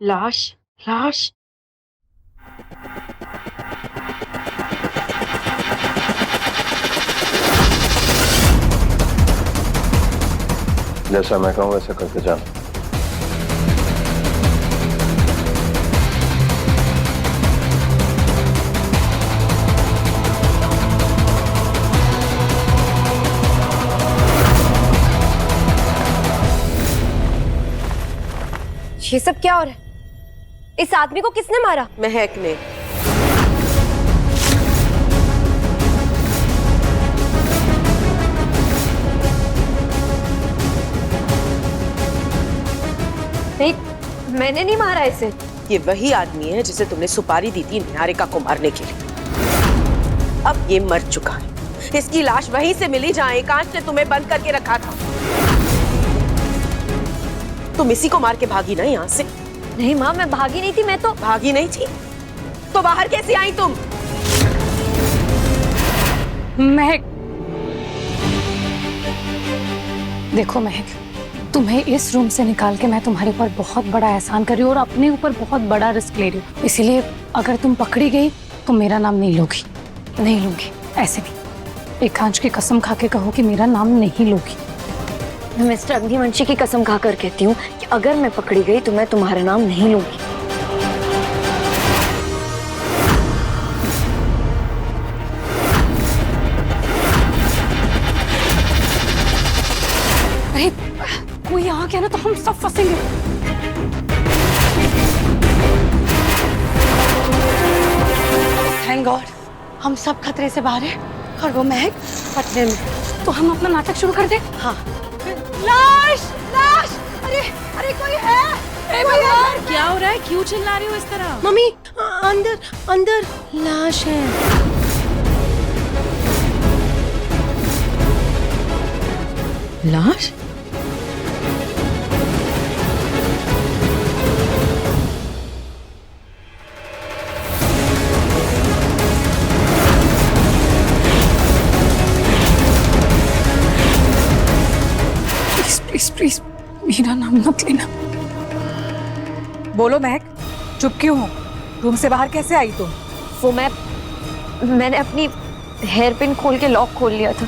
लाश, लाश। जैसा मैं कहूँ वैसा करके जा। ये सब क्या हो रहा है? इस आदमी को किसने मारा? महक ने। नहीं, मैंने नहीं मारा इसे। ये वही आदमी है जिसे तुमने सुपारी दी थी निहारिका को मारने के लिए। अब ये मर चुका है। इसकी लाश वहीं से मिली जहां एकांश ने तुम्हें बंद करके रखा था। तुम इसी को मार के भागी ना यहाँ से? नहीं माँ, मैं भागी नहीं थी। मैं तो भागी नहीं थी तो बाहर कैसे आई तुम? महक, देखो महक, तुम्हें इस रूम से निकाल के मैं तुम्हारे ऊपर बहुत बड़ा एहसान कर रही हूँ और अपने ऊपर बहुत बड़ा रिस्क ले रही हूँ। इसीलिए अगर तुम पकड़ी गई तो मेरा नाम नहीं लोगी। नहीं लूंगी, ऐसे भी एकांश की कसम खा के कहो कि मेरा नाम नहीं लोगी। मैं मिस्टर अग्निवंशी की कसम खाकर कहती हूँ कि अगर मैं पकड़ी गई तो मैं तुम्हारा नाम नहीं लूंगी। अरे कोई आ गया ना तो हम सब फंसेंगे। थैंक गॉड, हम सब खतरे से बाहर हैं और वो महक खतरे में। तो हम अपना नाटक शुरू कर दें? हाँ। लाश, लाश! अरे अरे कोई है? कोई है? क्या हो रहा है? क्यों चिल्ला रही हो इस तरह? मम्मी, अंदर अंदर लाश है। लाश? प्लीज प्लीज मेरा नाम मत लेना। बोलो महक, चुप क्यों हो? रूम से बाहर कैसे आई तुम? वो मैंने अपनी हेयर पिन खोल के लॉक खोल लिया था।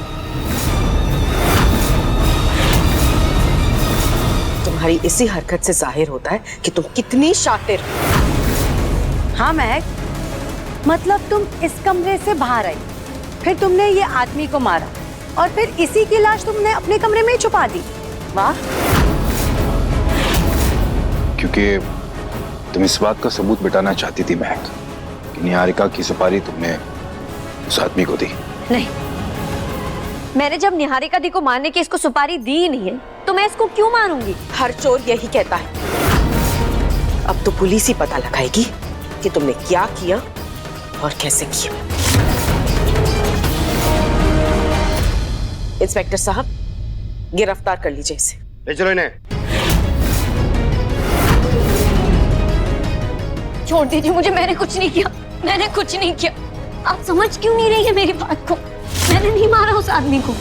तुम्हारी इसी हरकत से जाहिर होता है कि तुम कितनी शातिर हो। हाँ महक, मतलब तुम इस कमरे से बाहर आई, फिर तुमने ये आदमी को मारा और फिर इसी की लाश तुमने अपने कमरे में ही छुपा दी। वाह! क्योंकि तुम इस बात का सबूत बिठाना चाहती थी महक कि निहारिका की सुपारी तुमने उस आदमी को दी। नहीं, मैंने जब निहारिका दी को मारने की इसको सुपारी दी ही नहीं है तो मैं इसको क्यों मारूंगी? हर चोर यही कहता है। अब तो पुलिस ही पता लगाएगी कि तुमने क्या किया और कैसे किया। इंस्पेक्टर साहब, गिरफ्तार कर लीजिए इसे। ले चलो इन्हें। छोड़ दीजिए मुझे, मैंने कुछ नहीं किया। मैंने कुछ नहीं किया। आप समझ क्यों नहीं रही है मेरी बात को? मैंने नहीं मारा उस आदमी को।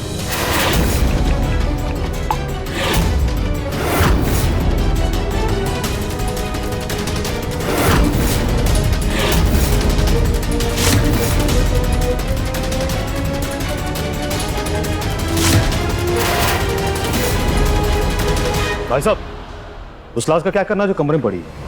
भाई साहब, उस लाश का क्या करना जो कमरे में पड़ी है?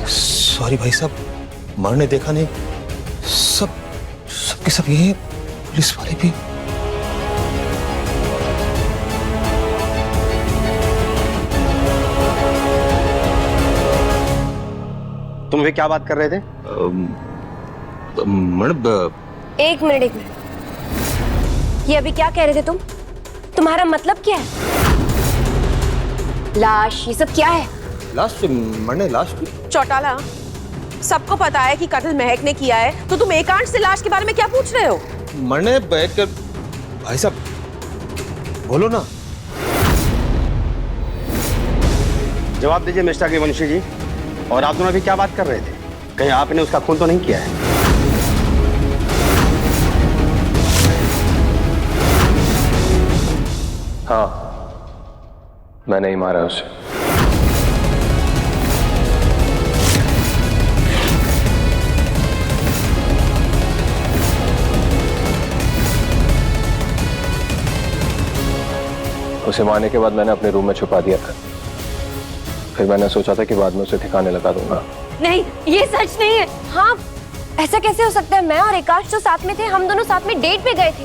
सॉरी भाई साहब, मरने देखा नहीं। सबके सब ये पुलिस वाले भी। तुम भी क्या बात कर रहे थे? मैडम, एक मिनट। ये अभी क्या कह रहे थे तुम? तुम्हारा मतलब क्या है? लाश, ये सब क्या है? लाश मरने लाश भी? चौटाला, सबको पता है कि कत्ल महक ने किया है, तो तुम एकांश से लाश के बारे में क्या पूछ रहे हो? मरने बैठ कर भाई साहब, बोलो ना। जवाब दीजिए मिस्टर अग्निवंशी जी। और आप दोनों अभी क्या बात कर रहे थे? कहीं आपने उसका खून तो नहीं किया है? हाँ, मैं नहीं मारा उसे। उसे मारने के बाद मैंने अपने रूम में छुपा दिया था। फिर मैंने सोचा था कि बाद में उसे ठिकाने लगा दूंगा। नहीं, ये सच नहीं है। हाँ, ऐसा कैसे हो सकता है? मैं और आकाश तो साथ में थे, हम दोनों साथ में डेट पे गए थे।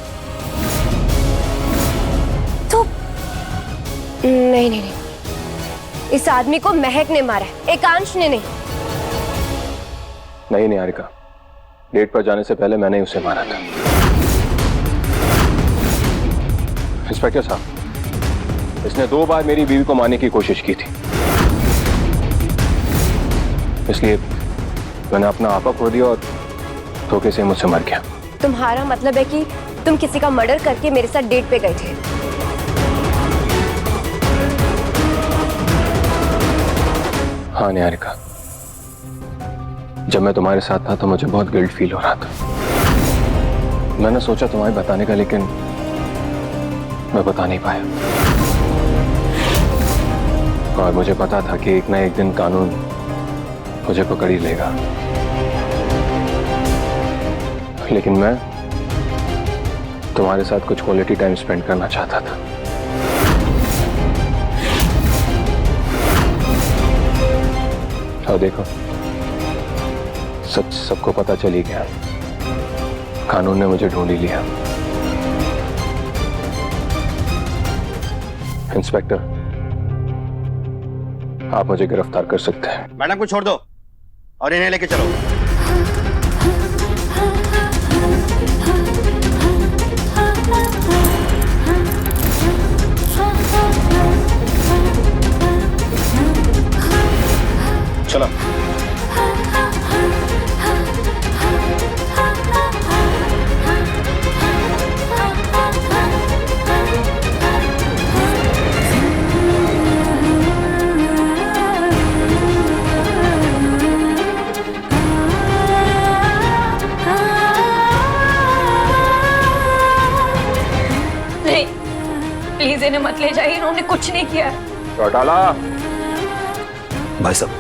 तो नहीं नहीं नहीं, इस आदमी को महक ने मारा है, एकांश ने नहीं। नहीं निहारिका, डेट पर जाने से पहले मैंने ही उसे मारा था। इंस्पेक्टर साहब, इसने 2 बार मेरी बीवी को मारने की कोशिश की थी, इसलिए मैंने अपना आपा खो दिया और धोखे से मुझसे मर गया। तुम्हारा मतलब है कि तुम किसी का मर्डर करके मेरे साथ डेट पे गए थे? हाँ निहारिका, जब मैं तुम्हारे साथ था तो मुझे बहुत गिल्ट फील हो रहा था। मैंने सोचा तुम्हें बताने का, लेकिन मैं बता नहीं पाया। और मुझे पता था कि एक ना एक दिन कानून मुझे पकड़ ही लेगा, लेकिन मैं तुम्हारे साथ कुछ क्वालिटी टाइम स्पेंड करना चाहता था। और देखो, सच सबको पता चल ही गया। कानून ने मुझे ढूंढ ही लिया। इंस्पेक्टर, आप मुझे गिरफ्तार कर सकते हैं। मैडम को छोड़ दो और इन्हें लेके चलो। चलो। नहीं, प्लीज इन्हें मत ले जाइए, इन्होंने कुछ नहीं किया। चौटाला, भाई साहब,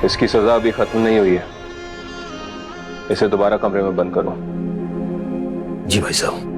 इसकी सजा अभी खत्म नहीं हुई है। इसे दोबारा कमरे में बंद करो। जी भाई साहब।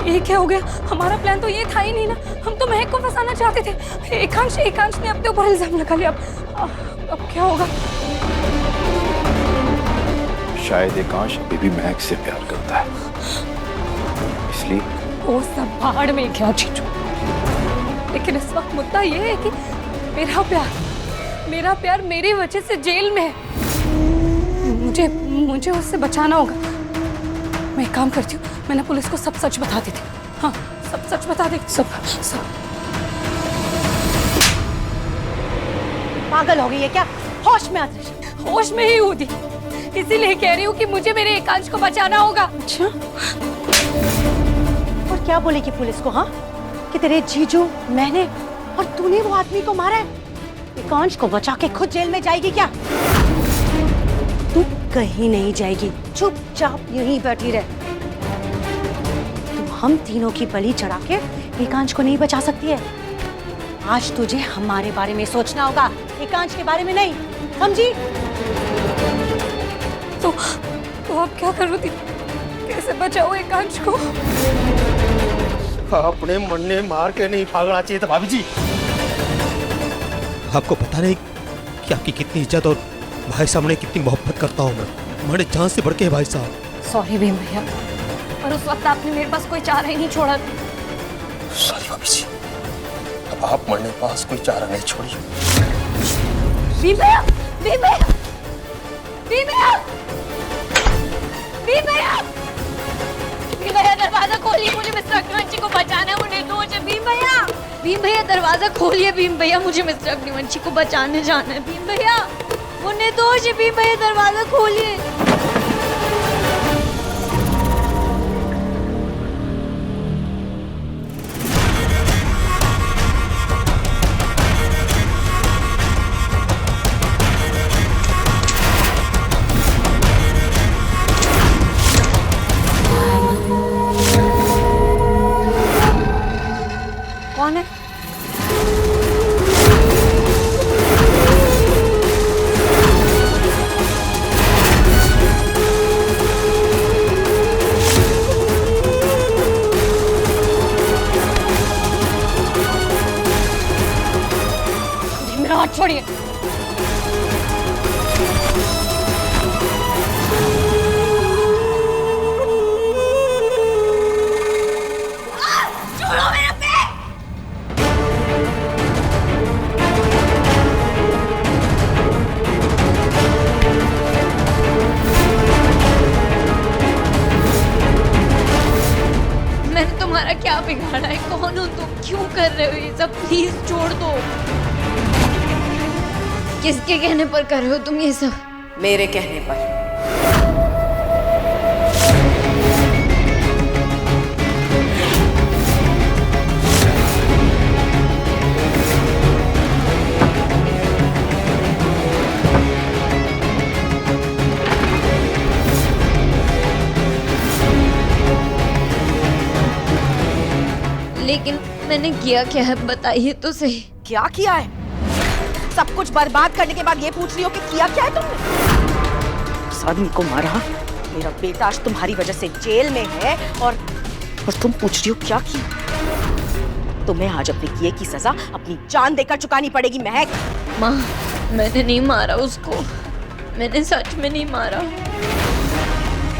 ये क्या हो गया? हमारा प्लान तो ये था ही नहीं ना। हम तो महक को फंसाना चाहते थे। एकांश ने अपने ऊपर इल्जाम लगा लिया। अब क्या होगा? शायद एकांश अभी भी महक से प्यार करता है, इसलिए वो सब पहाड़ में क्या चीजू। लेकिन इस वक्त मुद्दा ये है कि मेरा प्यार मेरी वजह से जेल में है। मुझे उससे बचाना होगा। मैं एक काम करती हूँ, मैंने पुलिस को सब सच बता दी थी। हाँ, सब सच बता दी। सब। पागल हो गई है क्या? होश में आती। होश में ही हूँ दी, इसीलिए कह रही हूँ कि मुझे मेरे एकांश को बचाना होगा। अच्छा, और क्या बोलेगी पुलिस को? हाँ, कि तेरे जीजू, मैंने और तूने वो आदमी को मारा है। एकांश को बचा के खुद जेल में जाएगी क्या? तू कहीं नहीं जाएगी, चुपचाप यहीं बैठी रह। तू हम तीनों की बलि चढ़ा के एकांश को नहीं बचा सकती है। आज तुझे हमारे बारे में सोचना होगा, एकांश के बारे में नहीं, समझी? तो आप क्या करोगी? कैसे बचाओ एकांश को? अपने मरने मार के नहीं भागना चाहिए था भाभी जी। आपको पता नहीं कि आपकी कितनी इज्जत और भाई साहब कितनी मोहब्बत करता हूँ मैं। हमारे जान से बढ़ के भाई साहब। सॉरी भीम भैया, पर उस वक्त आपने मेरे पास कोई चारा ही नहीं छोड़ा। सॉरी भाभी जी, अब आप मरने पास कोई चारा नहीं छोड़ी। भीम भैया, भीम भैया, भीम भैया, भीम भैया, भीम भैया दरवाजा खोलिए, मुझे मिस्टर अग्निवंशी को बचाना है। वो निर्दोष है। भीम भैया, भीम भैया दरवाजा खोलिए। भीम भैया, मुझे मिस्टर अग्निवंशी को बचाने जाना है। भीम भैया, वो निर्दोष है। भीम भैया दरवाजा खोलिए। कौन है? मेरा हाथ छोड़िए। छोड़ो मेरा पैर। मैंने तुम्हारा क्या बिगाड़ा है? कौन हो तुम? क्यों कर रहे हो ये सब? प्लीज छोड़ दो। किसके कहने पर कर रहे हो तुम ये सब? मेरे कहने पर। लेकिन मैंने किया क्या है, बताइए तो सही। क्या किया है? सब कुछ बर्बाद करने के बाद ये पूछ रही हो कि किया क्या है तुमने? उस आदमी को मारा, मेरा बेटा आज तुम्हारी वजह से जेल में है और तुम पूछ रही हो क्या किया? तुम्हें आज अपने किए की सजा अपनी जान देकर चुकानी पड़ेगी महक। माँ, मैंने नहीं मारा उसको। मैंने सच में नहीं मारा।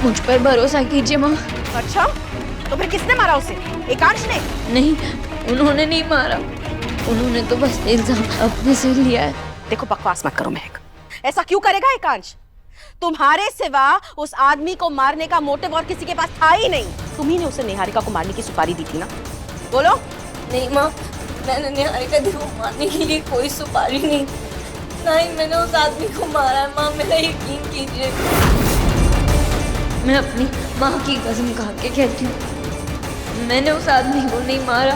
मुझ पर भरोसा कीजिए माँ। अच्छा, तो फिर किसने मारा उसे? एकांश ने? नहीं, उन्होंने नहीं मारा। उन्होंने तो बस इल्जाम अपने से लिया है। देखो, बकवास मत करो महक। ऐसा क्यों करेगा एकांश? तुम्हारे सिवा उस आदमी को मारने का मोटिव और किसी के पास था ही नहीं। तुम्ही ने उसे निहारिका को मारने की सुपारी दी थी ना? बोलो। नहीं माँ, मैंने निहारिका दी को मारने के लिए कोई सुपारी नहीं, ना ही मैंने उस आदमी को मारा है। माँ, मेरा यकीन कीजिए। मैं अपनी माँ की कसम खा के कहती हूँ, मैंने उस आदमी को नहीं मारा।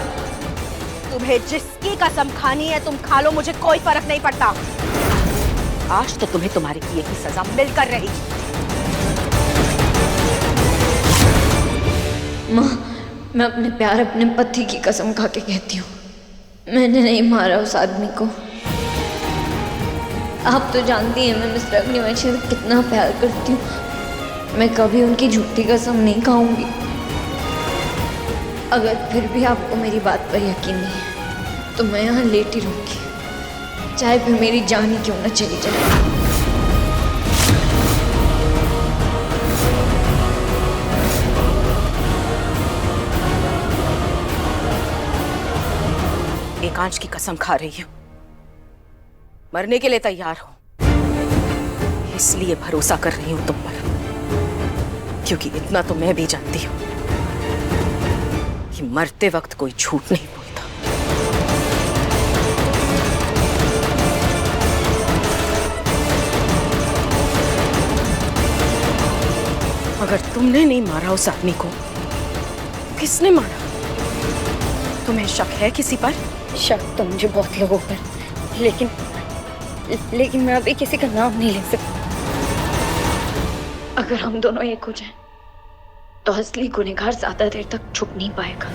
तुम्हें जिसकी कसम खानी है तुम खा लो, मुझे कोई फर्क नहीं पड़ता। आज तो तुम्हें तुम्हारे किए की सजा मिलकर रही। माँ, मैं अपने प्यार, अपने पति की कसम खा के कहती हूँ, मैंने नहीं मारा उस आदमी को। आप तो जानती हैं मैं मिस्टर अग्निवंशी से कितना प्यार करती हूँ। मैं कभी उनकी झूठी कसम नहीं खाऊंगी। अगर फिर भी आपको मेरी बात पर यकीन नहीं है तो मैं यहाँ लेटी रहूंगी, चाहे फिर मेरी जान ही क्यों न चली जाए। एकांश की कसम खा रही हूँ, मरने के लिए तैयार हो, इसलिए भरोसा कर रही हूँ तुम पर, क्योंकि इतना तो मैं भी जानती हूँ कि मरते वक्त कोई झूठ नहीं बोलता। अगर तुमने नहीं मारा उस आदमी को, किसने मारा? तुम्हें शक है किसी पर? शक तो मुझे बहुत लोगों पर, लेकिन मैं अभी किसी का नाम नहीं ले सकती। अगर हम दोनों एक हो जाएं, तो असली गुनहगार ज्यादा देर तक छुप नहीं पाएगा।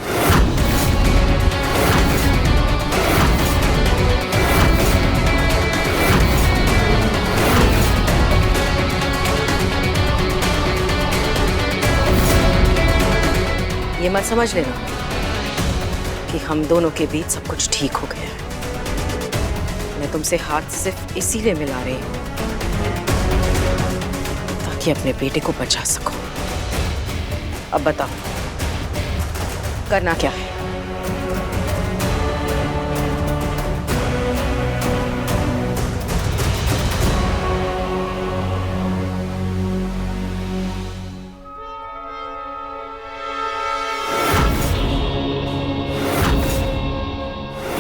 ये मत समझ लेना कि हम दोनों के बीच सब कुछ ठीक हो गया है। मैं तुमसे हाथ सिर्फ इसीलिए मिला रही हूं ताकि अपने बेटे को बचा सको। अब बताओ करना क्या है?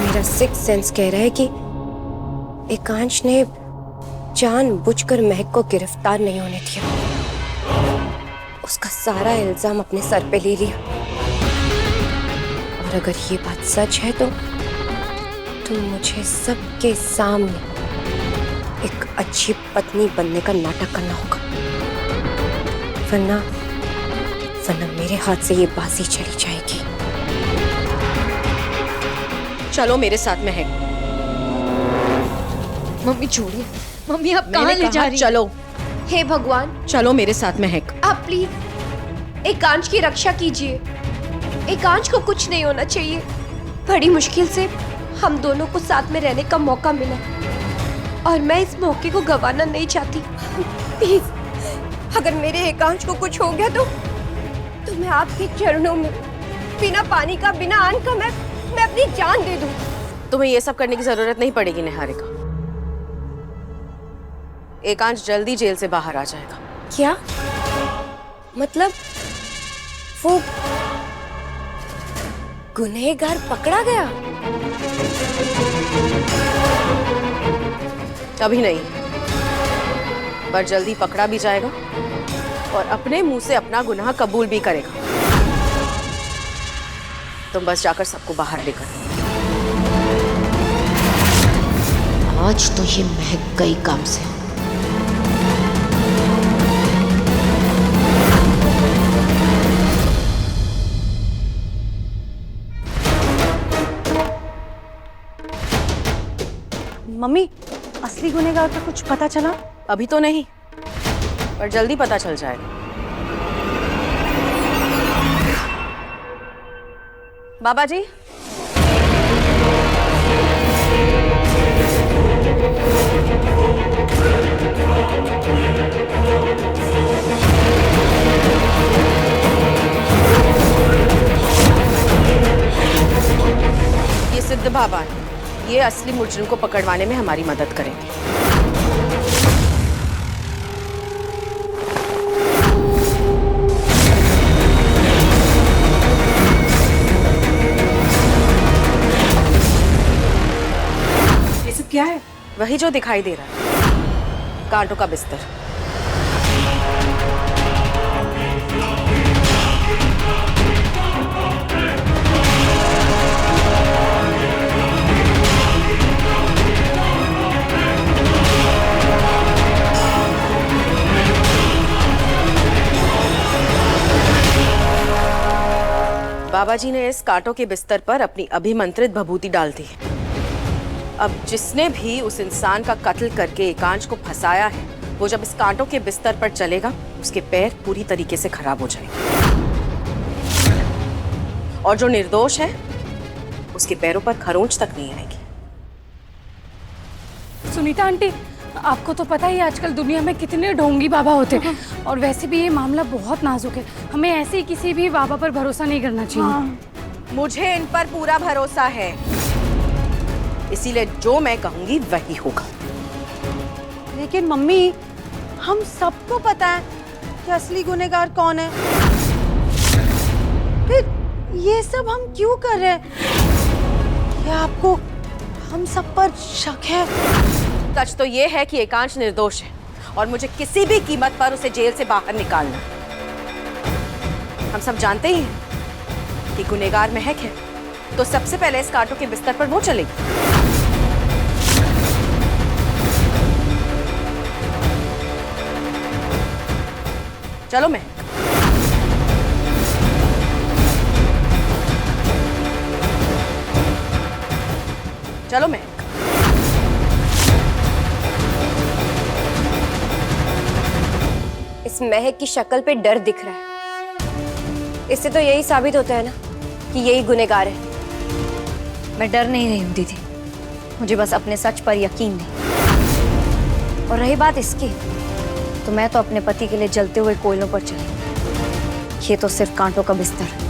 मेरा सिक्स सेंस कह रहा है कि एकांश ने जानबूझकर महक को गिरफ्तार नहीं होने दिया, उसका सारा इल्जाम अपने सर पे ले लिया। और अगर ये बात सच है तो मुझे सबके सामने एक अच्छी पत्नी बनने का नाटक करना होगा, वरना मेरे हाथ से ये बाजी चली जाएगी। चलो मेरे साथ में है। मम्मी छोड़िए, मम्मी आप कहाँ ले जा रही? चलो, हे भगवान, चलो मेरे साथ में है। आप प्लीज एकांश की रक्षा कीजिए। एकांश को कुछ नहीं होना चाहिए। बड़ी मुश्किल से हम दोनों को साथ में रहने का मौका मिला और मैं इस मौके को गंवाना नहीं चाहती। प्लीज, अगर मेरे एकांश को कुछ हो गया तो मैं आपके चरणों में बिना पानी का, बिना अन्न का मैं अपनी जान दे दूं। तुम्हें ये सब करने की जरूरत नहीं पड़ेगी निहारिका। एकांश जल्दी जेल से बाहर आ जाएगा। क्या मतलब? वो गुनहगार पकड़ा गया? अभी नहीं, पर जल्दी पकड़ा भी जाएगा और अपने मुंह से अपना गुनाह कबूल भी करेगा। तुम बस जाकर सबको बाहर लेकर। आज तो ये महक गई काम से। मम्मी, असली गुनहगार का कुछ पता चला? अभी तो नहीं, पर जल्दी पता चल जाएगा। बाबा जी, ये सिद्ध बाबा है। ये असली मुजरिम को पकड़वाने में हमारी मदद करेंगे। ये सब क्या है? वही जो दिखाई दे रहा है, कांटों का बिस्तर। बाबा जी ने इस कांटों के बिस्तर पर अपनी अभिमंत्रित भभूति डाल दी। अब जिसने भी उस इंसान का कत्ल करके एकांश को फंसाया है, वो जब इस कांटों के बिस्तर पर चलेगा, उसके पैर पूरी तरीके से खराब हो जाएंगे और जो निर्दोष है उसके पैरों पर खरोंच तक नहीं आएगी। सुनीता आंटी, आपको तो पता ही है आजकल दुनिया में कितने ढोंगी बाबा होते हैं, और वैसे भी ये मामला बहुत नाजुक है। हमें ऐसे ही किसी भी बाबा पर भरोसा नहीं करना चाहिए। मुझे इन पर पूरा भरोसा है, इसीलिए जो मैं कहूंगी वही होगा। लेकिन मम्मी, हम सबको पता है कि असली गुनहगार कौन है। फिर ये सब हम क्यों कर रहे हैं? क्या आपको हम सब पर शक है? सच तो ये है कि एकांश निर्दोष है और मुझे किसी भी कीमत पर उसे जेल से बाहर निकालना। हम सब जानते ही हैं कि गुनहगार महक है तो सबसे पहले इस कांटों के बिस्तर पर वो चलेगी। चलो मैं चलो मैं इस महक की शक्ल पे डर दिख रहा है। इससे तो यही साबित होता है ना कि यही गुनहगार है। मैं डर नहीं रही हूँ दीदी, मुझे बस अपने सच पर यकीन नहीं। और रही बात इसकी, तो मैं तो अपने पति के लिए जलते हुए कोयलों पर चली। ये तो सिर्फ कांटों का बिस्तर है।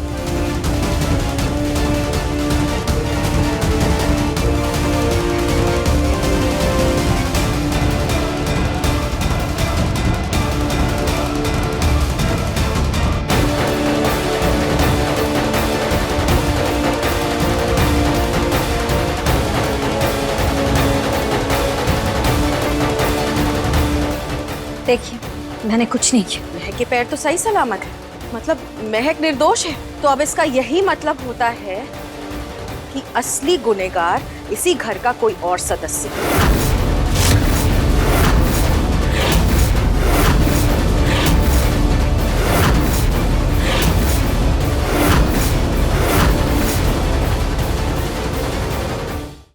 देखिए, मैंने कुछ नहीं किया। महक के पैर तो सही सलामत है, मतलब महक निर्दोष है। तो अब इसका यही मतलब होता है कि असली गुनहगार इसी घर का कोई और सदस्य है।